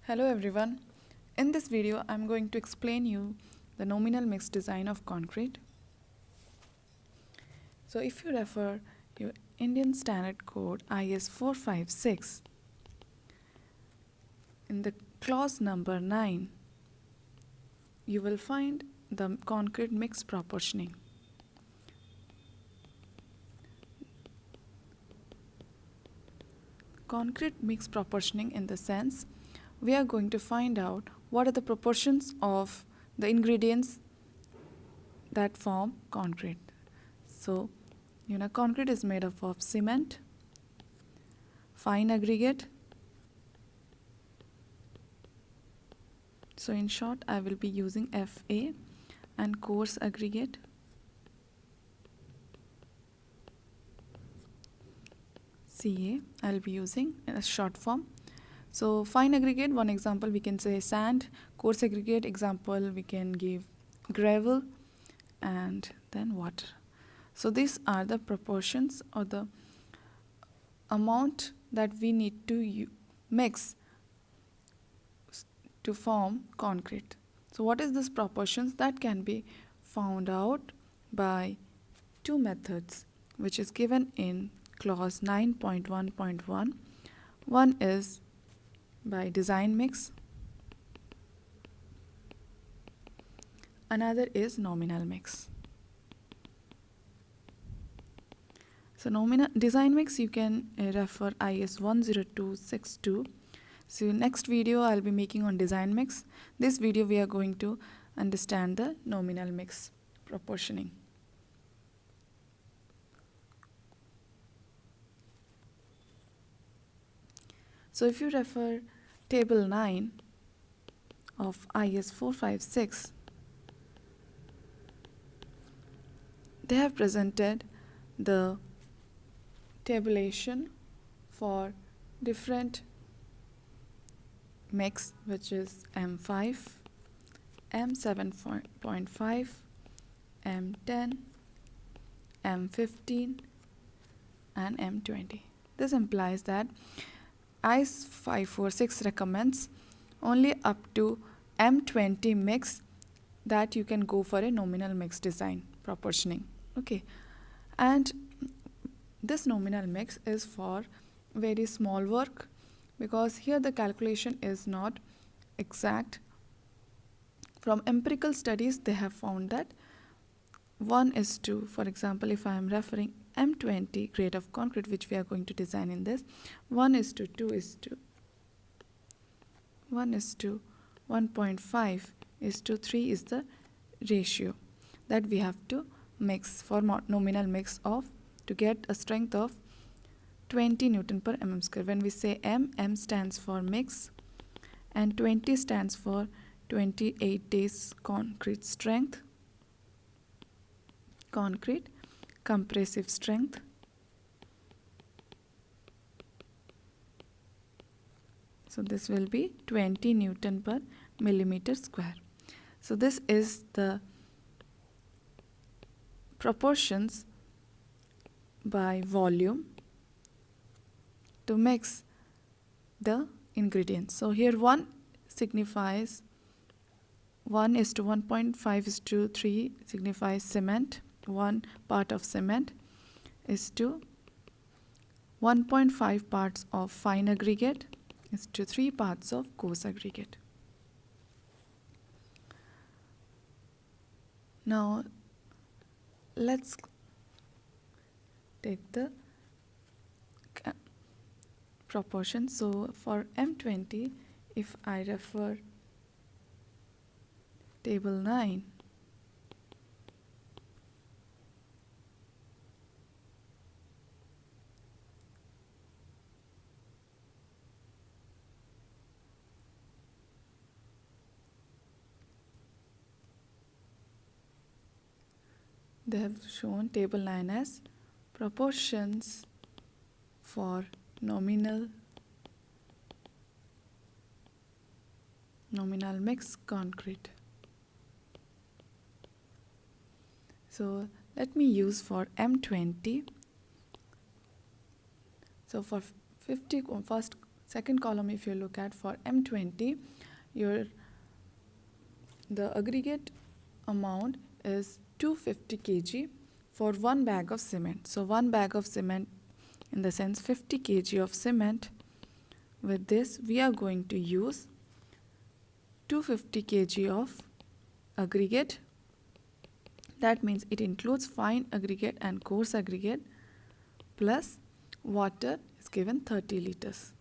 Hello everyone. In this video, I'm going to explain you the nominal mix design of concrete. So if you refer your Indian Standard Code IS 456, in the clause number 9, you will find the concrete mix proportioning. Concrete mix proportioning in the sense we are going to find out what are the proportions of the ingredients that form concrete. So, concrete is made up of cement, fine aggregate. So in short, I will be using FA, and coarse aggregate, CA, I'll be using in a short form. So fine aggregate, one example we can say sand. Coarse aggregate example we can give gravel, and then water. So these are the proportions or the amount that we need to mix to form concrete. So what is this proportions? That can be found out by two methods which is given in clause 9.1.1. One is by design mix, another is nominal mix. So design mix you can refer IS 10262. So next video I'll be making on design mix. This video we are going to understand the nominal mix proportioning. So if you refer table 9 of IS 456, they have presented the tabulation for different mix, which is M5, M7.5, M10, M15 and M20. This implies that IS 546 recommends only up to M20 mix that you can go for a nominal mix design proportioning. Okay, and this nominal mix is for very small work, because here the calculation is not exact. From empirical studies they have found that 1:2, for example, if I am referring M20 grade of concrete which we are going to design in this, 1:2:1:1.5:3 is the ratio that we have to mix for nominal mix of to get a strength of 20 Newton per mm square. When we say M stands for mix and 20 stands for 28 days concrete strength, concrete compressive strength. So this will be 20 Newton per millimeter square. So this is the proportions by volume to mix the ingredients. So here 1 signifies 1:1.5:3 signifies cement. 1 part of cement is to 1.5 parts of fine aggregate is to 3 parts of coarse aggregate. Now let's take the proportion. So for M20, if I refer table 9, they have shown table 9 as proportions for nominal mix concrete. So let me use for M20. So for first second column, if you look at for M20, the aggregate amount is 250 kg for 1 bag of cement. So 1 bag of cement, in the sense 50 kg of cement. With this, we are going to use 250 kg of aggregate. That means it includes fine aggregate and coarse aggregate, plus water is given 30 liters.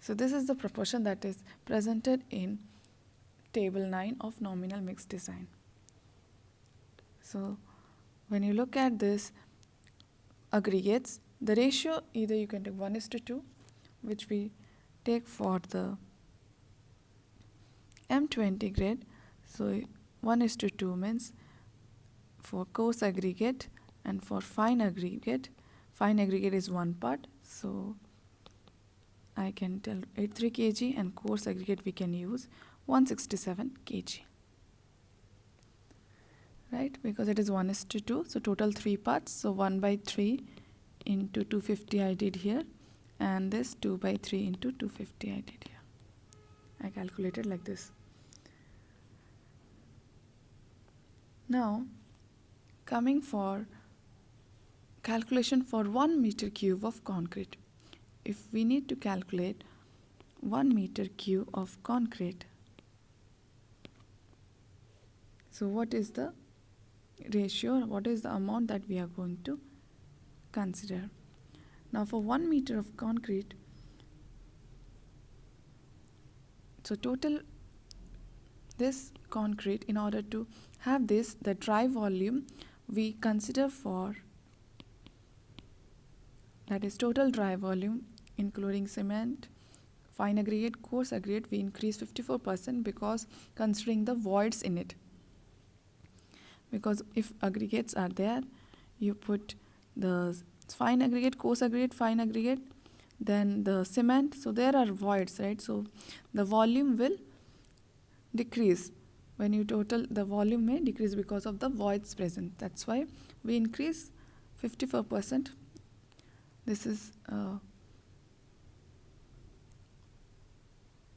So this is the proportion that is presented in table 9 of nominal mix design. So when you look at this aggregates, the ratio, either you can take 1:2, which we take for the M20 grade. So 1:2 means for coarse aggregate, and for fine aggregate is 1 part. So I can tell 83 kg, and coarse aggregate we can use 167 kg. Right, because it is 1:2, so total 3 parts. So 1/3 into 250 I did here, and this 2/3 into 250 I did here. I calculated like this. Now, coming for calculation for 1 meter cube of concrete. If we need to calculate 1 meter cube of concrete, so what is the ratio, what is the amount that we are going to consider? Now for 1 meter of concrete, so total this concrete, in order to have this, the dry volume we consider for, that is total dry volume including cement, fine aggregate, coarse aggregate, we increase 54% because considering the voids in it. Because if aggregates are there, you put the fine aggregate, coarse aggregate, fine aggregate, then the cement, so there are voids, right? So the volume will decrease. When you total, the volume may decrease because of the voids present. That's why we increase 54%. This is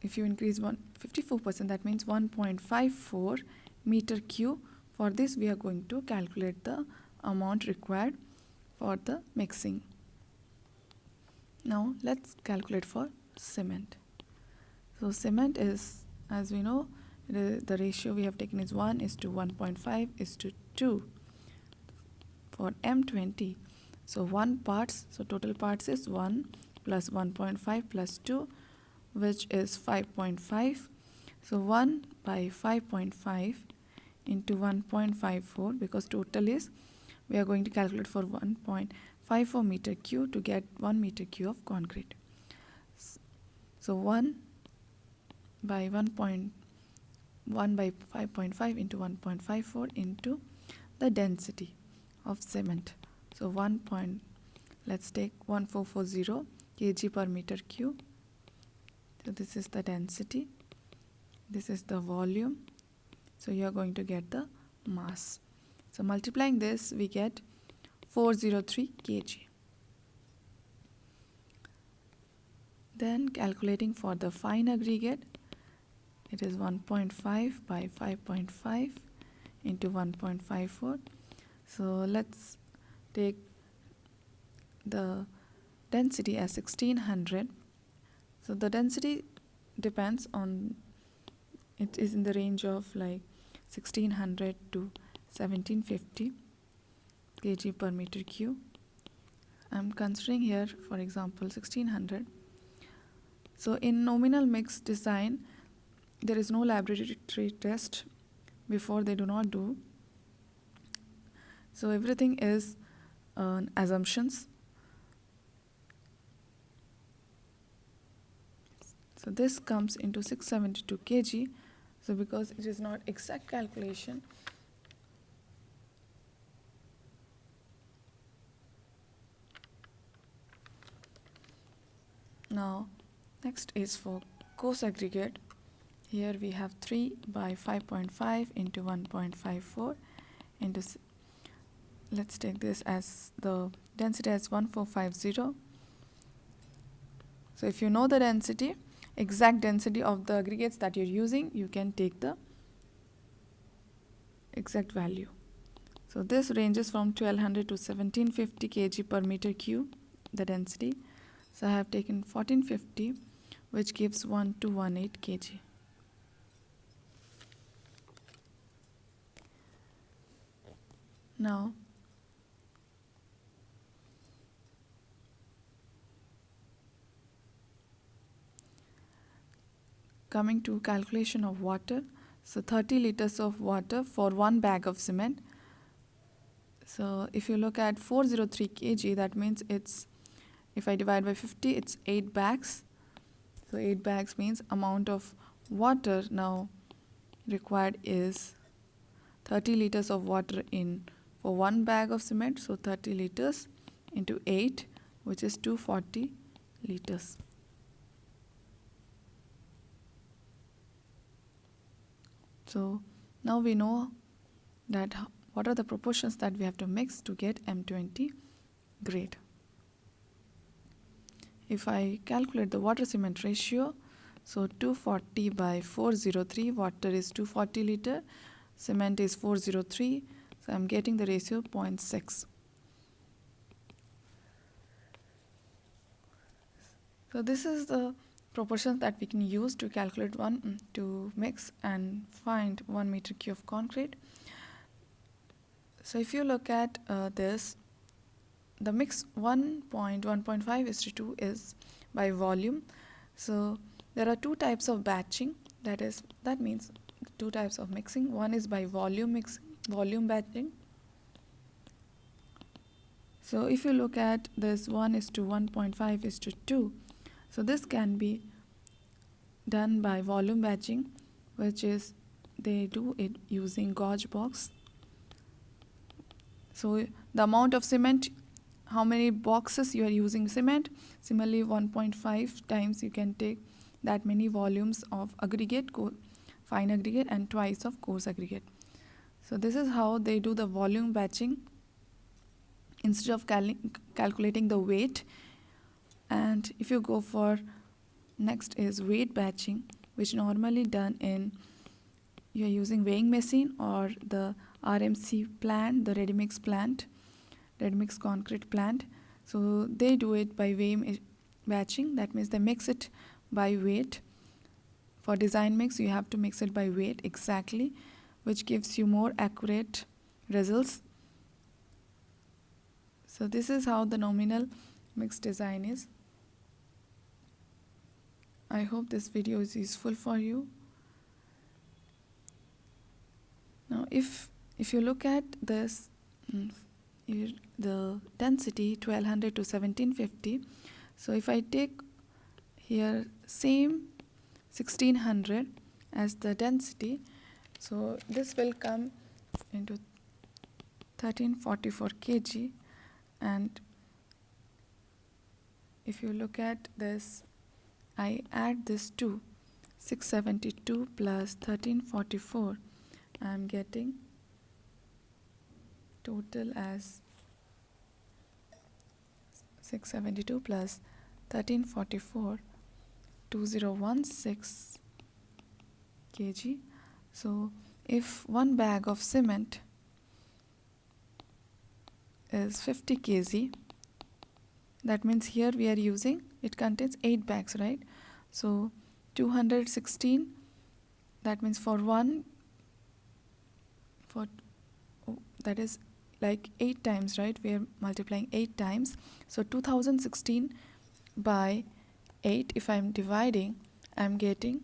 if you increase 54%, that means 1.54 meter cube. For this, we are going to calculate the amount required for the mixing. Now let's calculate for cement. So cement is, as we know, the ratio we have taken is 1:1.5:2 for M20. So 1 parts, so total parts is 1 plus 1.5 plus 2, which is 5.5. So 1 by 5.5 into 1.54, because total is, we are going to calculate for 1.54 meter cube to get 1 meter cube of concrete. So 1 by 5.5 into 1.54 into the density of cement. So let's take 1440 kg per meter cube. So this is the density, this is the volume, so you are going to get the mass. So multiplying this, we get 403 kg. Then calculating for the fine aggregate, it is 1.5 by 5.5 into 1.54. So let's take the density as 1600. So the density depends on, it is in the range of like 1600 to 1750 kg per meter cube. I'm considering here, for example, 1600. So in nominal mix design, there is no laboratory test before, they do not do. So everything is assumptions. So this comes into 672 kg. So because it is not exact calculation, now next is for coarse aggregate. Here we have 3 by 5.5 into 1.54 into, let's take this as the density as 1450. So if you know the density, exact density of the aggregates that you're using, you can take the exact value. So this ranges from 1200 to 1750 kg per meter cube, the density. So I have taken 1450, which gives 1218 kg. Now, coming to calculation of water. So 30 liters of water for 1 bag of cement. So if you look at 403 kg, that means it's, if I divide by 50, it's 8 bags. So 8 bags means amount of water now required is 30 liters of water in for 1 bag of cement. So 30 liters into 8, which is 240 liters. So now we know that what are the proportions that we have to mix to get M20 grade. If I calculate the water cement ratio, so 240 by 403, water is 240 liter, cement is 403, so I'm getting the ratio 0.6. So this is the proportions that we can use to calculate to mix and find 1 meter cube of concrete. So if you look at this, the mix 1.5:2 is by volume. So there are 2 types of batching. That means 2 types of mixing. One is by volume batching. So if you look at this 1:1.5:2, so this can be done by volume batching, which is they do it using gauge box. So the amount of cement, how many boxes you are using cement, similarly 1.5 times you can take that many volumes of aggregate, fine aggregate, and twice of coarse aggregate. So this is how they do the volume batching instead of calculating the weight. And if you go for next is weight batching, which normally done in, you are using weighing machine or the RMC plant, the ready mix concrete plant. So they do it by weighing batching. That means they mix it by weight. For design mix, you have to mix it by weight exactly, which gives you more accurate results. So this is how the nominal mix design is. I hope this video is useful for you. Now if you look at this, the density 1200 to 1750, so if I take here same 1600 as the density, so this will come into 1344 kg. And if you look at this, I add this to 672 plus 1344, I am getting total as 672 plus 1344, 2016 kg. So if 1 bag of cement is 50 kg, that means here we are using, it contains 8 bags, right? So 216, that means that is like 8 times, right? We are multiplying 8 times. So 2016 by 8, if I am dividing, I am getting,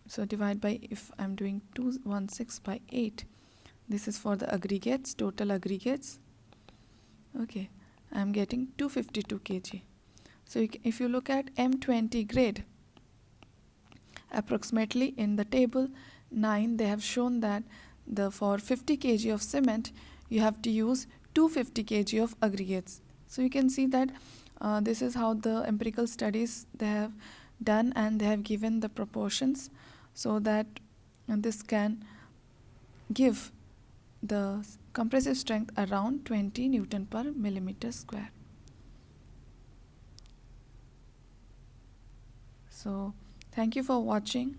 so divide by, if I am doing 216 by 8, this is for the aggregates, total aggregates. Okay, I am getting 252 kg. So if you look at M20 grade, approximately in the table 9, they have shown that for 50 kg of cement, you have to use 250 kg of aggregates. So you can see that this is how the empirical studies they have done, and they have given the proportions so that this can give the compressive strength around 20 Newton per millimeter square. So thank you for watching.